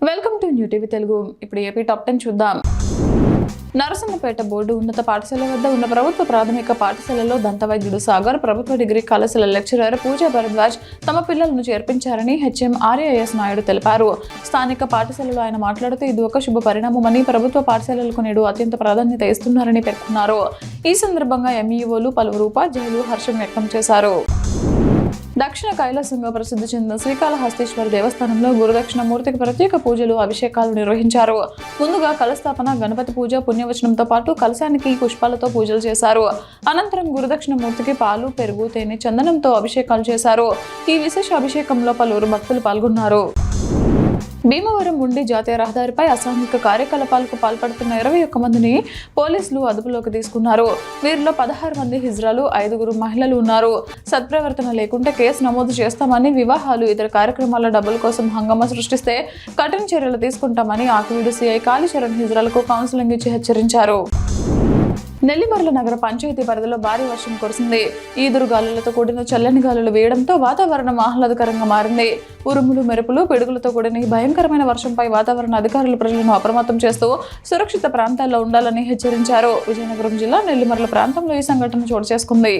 Welcome to new TV Telugu. ఇప్పుడు AP top 10 చూద్దాం. Narasimhapeta board ఉన్నత పాఠశాల వద్ద ఉన్న ప్రభుత్వ ప్రాథమిక పాఠశాలలో దంతవైద్యుడు సాగర్, ప్రభుత్వ డిగ్రీ కళాశాల లెక్చరర్ పూజా భరద్వాజ్ తమ పిల్లలను చేర్పించారని హెచ్ఎం ఆర్ఏఎస్ నాయుడు తెలిపారు. స్థానిక పాఠశాలలో ఆయన మాట్లాడుతూ ఇది ఒక శుభ పరిణామమని, ప్రభుత్వ పాఠశాలలకు నేడు అత్యంత ప్రాధాన్యత ఇస్తున్నారని పేర్కొన్నారు. ఈ సందర్భంగా ఎంఈఓలు, పలువురు ఉపాధ్యాయులు హర్షం వ్యక్తం చేశారు. దక్షిణ కైలాసంగా ప్రసిద్ధి చెందిన శ్రీకాళహస్తీశ్వర దేవస్థానంలో గురుదక్షిణ మూర్తికి ప్రత్యేక పూజలు, అభిషేకాలు నిర్వహించారు. ముందుగా కలస్థాపన, గణపతి పూజ, పుణ్యవచనంతో పాటు కలశానికి పుష్పాలతో పూజలు చేశారు. అనంతరం గురుదక్షిణ మూర్తికి పాలు, పెరుగు, తేనె, చందనంతో అభిషేకాలు చేశారు. ఈ విశేష అభిషేకంలో పలువురు భక్తులు పాల్గొన్నారు. భీమవరం ఉండి జాతీయ రహదారిపై అసాంఘిక కార్యకలాపాలకు పాల్పడుతున్న 21 మందిని పోలీసులు అదుపులోకి తీసుకున్నారు. వీరిలో 16 మంది హిజ్రాలు, 5 మహిళలు ఉన్నారు. సత్ప్రవర్తన లేకుంటే కేసు నమోదు చేస్తామని, వివాహాలు, ఇతర కార్యక్రమాల డబ్బుల కోసం హంగామా సృష్టిస్తే కఠిన చర్యలు తీసుకుంటామని ఆకివీడు సిఐ కాళీచరణ్ హిజ్రాలకు కౌన్సిలింగ్ ఇచ్చి హెచ్చరించారు. నెల్లిమర్ల నగర పంచాయతీ పరిధిలో భారీ వర్షం కురిసింది. ఈదురుగాలులతో కూడిన చల్లని గాలులు వేయడంతో వాతావరణం ఆహ్లాదకరంగా మారింది. ఉరుములు, మెరుపులు, పిడుగులతో కూడిన ఈ భయంకరమైన వర్షంపై వాతావరణ అధికారులు ప్రజలను అప్రమత్తం చేస్తూ సురక్షిత ప్రాంతాల్లో ఉండాలని హెచ్చరించారు. విజయనగరం జిల్లా నెల్లిమర్ల ప్రాంతంలో ఈ సంఘటన చోటు చేసుకుంది.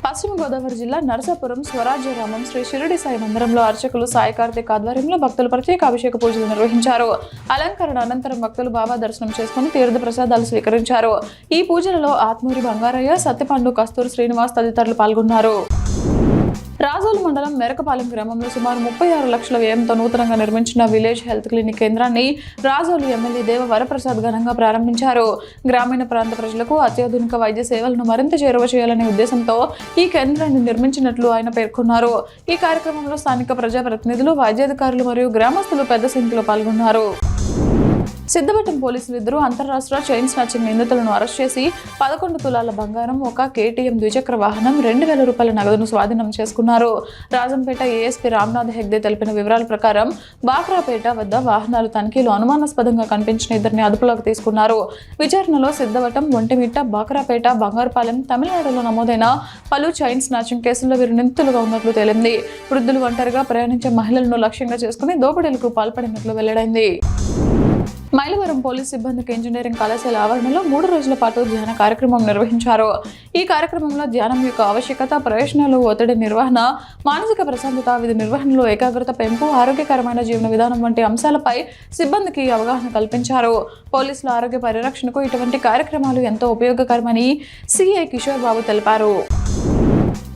పశ్చిమ గోదావరి జిల్లా నరసాపురం స్వరాజ్యరామం శ్రీ షిరిడి సాయి మందిరంలో అర్చకులు సాయి కార్తిక్ ఆధ్వర్యంలో భక్తులు ప్రత్యేక అభిషేక పూజలు నిర్వహించారు. అలంకరణ అనంతరం భక్తులు బాబా దర్శనం చేసుకుని తీర్థ ప్రసాదాలు స్వీకరించారు. ఈ పూజలలో ఆత్మూరి బంగారయ్య, సత్యపండు, కస్తూరి శ్రీనివాస్ తదితరులు పాల్గొన్నారు. రాజోలు మండలం మెరకపాలెం గ్రామంలో సుమారు 36 లక్షల వ్యయంతో నూతనంగా నిర్మించిన విలేజ్ హెల్త్ క్లినిక్ కేంద్రాన్ని రాజోలు ఎమ్మెల్యే దేవ వరప్రసాద్ ఘనంగా ప్రారంభించారు. గ్రామీణ ప్రాంత ప్రజలకు అత్యాధునిక వైద్య సేవలను మరింత చేరువ చేయాలనే ఉద్దేశంతో ఈ కేంద్రాన్ని నిర్మించినట్లు ఆయన పేర్కొన్నారు. ఈ కార్యక్రమంలో స్థానిక ప్రజాప్రతినిధులు, వైద్యాధికారులు మరియు గ్రామస్తులు పెద్ద సంఖ్యలో పాల్గొన్నారు. సిద్ధవటం పోలీసులు 2 అంతర్రాష్ట్ర చైన్ స్నాచింగ్ నిందితులను అరెస్ట్ చేసి 11 తులాల బంగారం, 1 KTM ద్విచక్ర వాహనం, 2,000 రూపాయల నగదును స్వాధీనం చేసుకున్నారు. రాజంపేట ఏఎస్పీ రామ్నాథ్ హెగ్దే తెలిపిన వివరాల ప్రకారం బాక్రాపేట వద్ద వాహనాలు తనిఖీలో అనుమానాస్పదంగా కనిపించిన 2 అదుపులోకి తీసుకున్నారు. విచారణలో సిద్ధవటం, ఒంటిమిట్ట, బాక్రాపేట, బంగారుపాలెం, తమిళనాడులో నమోదైన పలు చైన్ స్నాచింగ్ కేసుల్లో వీరు నిందితులుగా ఉన్నట్లు తేలింది. వృద్ధులు, ఒంటరిగా ప్రయాణించే మహిళలను లక్ష్యంగా చేసుకుని దోపిడీలకు పాల్పడినట్లు వెల్లడైంది. మైలవరం పోలీస్ సిబ్బందికి ఇంజనీరింగ్ కళాశాల ఆవరణలో 3 రోజుల పాటు ధ్యాన కార్యక్రమం నిర్వహించారు. ఈ కార్యక్రమంలో ధ్యానం యొక్క ఆవశ్యకత, ప్రయోజనాలు, ఒత్తిడి నిర్వహణ, మానసిక ప్రశాంతత, విధి నిర్వహణలో ఏకాగ్రత పెంపు, ఆరోగ్యకరమైన జీవన విధానం వంటి అంశాలపై సిబ్బందికి అవగాహన కల్పించారు. పోలీసుల ఆరోగ్య పరిరక్షణకు ఇటువంటి కార్యక్రమాలు ఎంతో ఉపయోగకరమని సిఐ కిషోర్ బాబు తెలిపారు.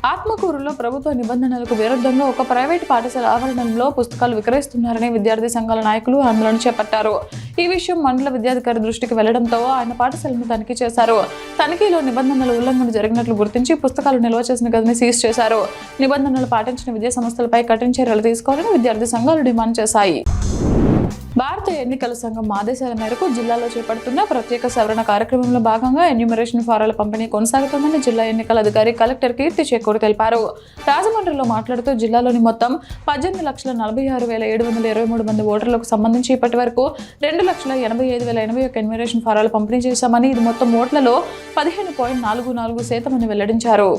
ఆత్మకూరులో ప్రభుత్వ నిబంధనలకు విరుద్ధంగా ఒక ప్రైవేటు పాఠశాల ఆవరణంలో పుస్తకాలు విక్రయిస్తున్నారని విద్యార్థి సంఘాల నాయకులు ఆందోళన చేపట్టారు. ఈ విషయం మండల విద్యాధికారి దృష్టికి వెళ్లడంతో ఆయన పాఠశాలను తనిఖీ చేశారు. తనిఖీలో నిబంధనల ఉల్లంఘన జరిగినట్లు గుర్తించి పుస్తకాలు నిల్వ చేసిన గదిని సీజ్ చేశారు. నిబంధనలు పాటించిన విద్యా సంస్థలపై కఠిన చర్యలు తీసుకోవాలని విద్యార్థి సంఘాలు డిమాండ్ చేశాయి. భారత ఎన్నికల సంఘం ఆదేశాల మేరకు జిల్లాలో చేపడుతున్న ప్రత్యేక సవరణ కార్యక్రమంలో భాగంగా ఎన్యూమరేషన్ ఫారాల పంపిణీ కొనసాగుతోందని జిల్లా ఎన్నికల అధికారి కలెక్టర్ కీర్తి చేకూరు తెలిపారు. రాజమండ్రిలో మాట్లాడుతూ జిల్లాలోని మొత్తం 18,46,723 మంది ఓటర్లకు సంబంధించి ఇప్పటి వరకు 2,85,081 ఎన్యూమరేషన్ ఫారాలు పంపిణీ చేశామని, ఇది మొత్తం ఓట్లలో 15.44% అని వెల్లడించారు.